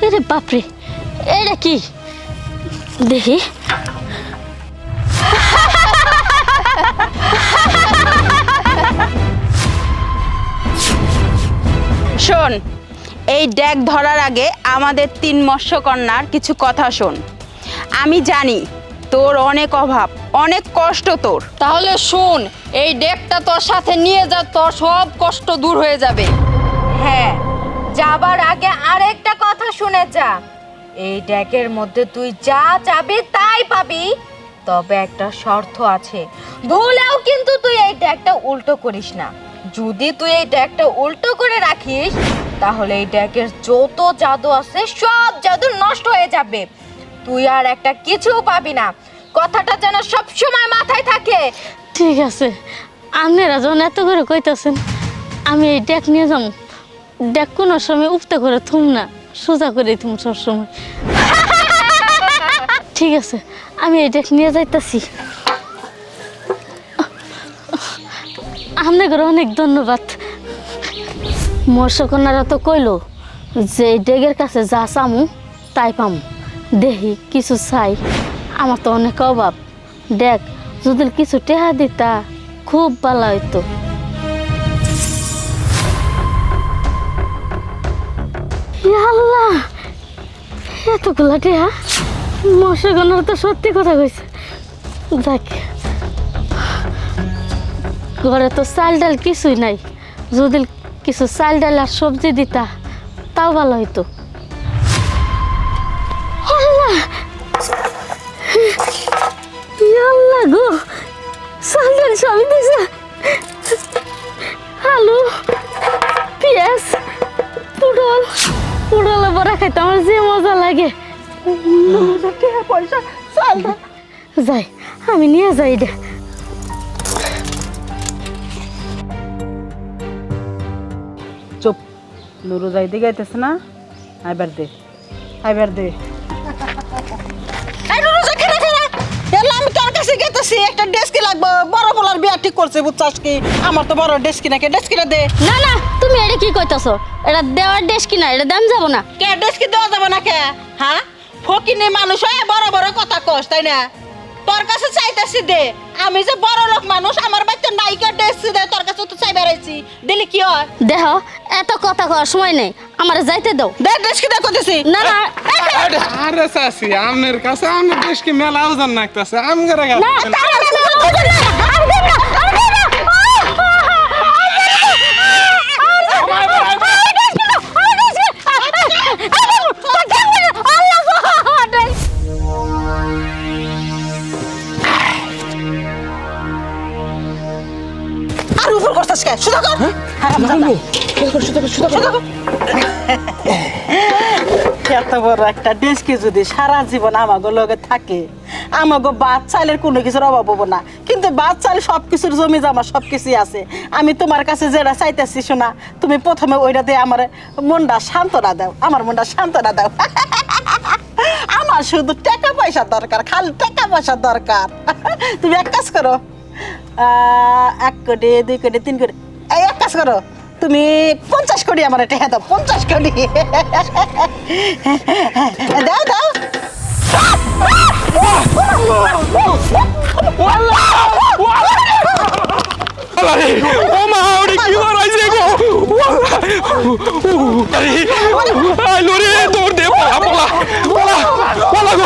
এরে বাপরে, এটা কি দেখি। শোন, এই ড্যাগ ধরার আগে আমাদের 3 মৎস্যকন্যার কিছু কথা শোন। আমি জানি তোর অনেক অভাব, অনেক কষ্ট তোর। তাহলে শোন, এই ডেকটা তোর সাথে নিয়ে যা, তোর সব কষ্ট দূর হয়ে যাবে। হ্যাঁ, যাবার আগে আরেকটা কথা শুনে যা। এই ডেকের মধ্যে তুই যা চাবি তাই পাবি, তবে একটা শর্ত আছে। ভুলেও কিন্তু তুই এই ডেকটা উল্টো করিস না। যদি তুই এই ডেকটা উল্টো করে রাখিস, তাহলে এই ডেকের যত জাদু আছে সব জাদু নষ্ট হয়ে যাবে। তুই আর একটা কিছু পাবি না। কথাটা যেন সব সময় মাথায় থাকে। ঠিক আছে, আপনারা যখন এত করে কইতাছেন, আমি এই ডেক নিয়ে যাবো। ডেক কোনো সময় উফতে করে থুম না, সোজা করে থুম সবসময়। ঠিক আছে, আমি এই ডেক নিয়ে যাইতাছি। আপনাদের অনেক ধন্যবাদ। মৎস্যকন্যারা তো কইলো যে এই ডেগের কাছে যা চামু তাই পামু। দেখি কিছু চাই, আমার তো অনেক অভাব। দেখ, যদি কিছু টেহা দিতা খুব ভালো হইতো। ইয়া আল্লাহ, এতগুলা টেহা! মৎস্যকন্যারা তো সত্যি কথা কইছে। দেখ, ঘরে তো চাল ডাল কিছুই নাই। যদি কিছু চাল ডাল আর সবজি দিতা তাও ভালো হইতো। আল্লাহ, আল্লাহ গো, চাল ডাল সবই দিছে। আলু, পেঁয়াজ, পটল, পটলের বড়া খাইতে আমার যে মজা লাগে। পয়সা চাল ডাল যাই, আমি নিয়ে যাই রে। চুপ, নুরু যাইতে গাইতেছে না, আইবার দে, আইবার দে। আমি তোর কাছে গেতেছি, একটা ডেস্কি লাগবে। বড় বলার বিয়া ঠিক করছে, বুঝছাস কি? আমার তো বড় ডেস্কি নাকি, ডেস্কিটা দে। না না, তুমি এটা কি কইতাছো? এটা দেওয়ার দেশ কিনা, এটা দাম যাব না। কে ডেস্কি দেওয়া যাবে না কে? হ্যাঁ, ফকিনি মানুষ হয়ে বড় বড় কথা কস, তাই না? তোর কাছে চাইতেছি দে। আমি যে বড় লোক মানুষ, আমার বাড়িতে নায়িকা ডেস্কি দে, তোর কাছে তো চাই বেড়াইছি, দিলি কি হয়? দেহ, এত কথা কওয়ার সময় নেই, আমার যাইতে দাও। দে ডেস্কি দে কইতেছি। না না, আরে চাচি, আমনের কাছে আমার দেশকে মেলা ওজন নাকতেছে, আমগরে আর উপর করছিস কে? সুদা কর। এত বড় একটা ডেস্কি যদি সারা জীবন আমাগো লগে থাকে, আমাগো বাদ চাইলের কোনো কিছুর অভাব হবো না। কিন্তু বাদ চাইলে সবকিছুর জমি জমা সবকিছুই আছে। আমি তোমার কাছে যেটা চাইতেছি শোনা, তুমি প্রথমে ওইটা দিয়ে আমার মনটা সান্ত্বনা দাও, আমার মনটা সান্ত্বনা দাও। আমার শুধু টাকা পয়সা দরকার, খালি টাকা পয়সা দরকার। তুমি এক কাজ করো, 1 কোটি 2 কোটি 3 কোটি, এই এক কাজ করো, তুমি 50 কোটি আমার টেহা দাও, 50 কোটি দাও দাও। ও মা, ওরে কি করাইছে গো?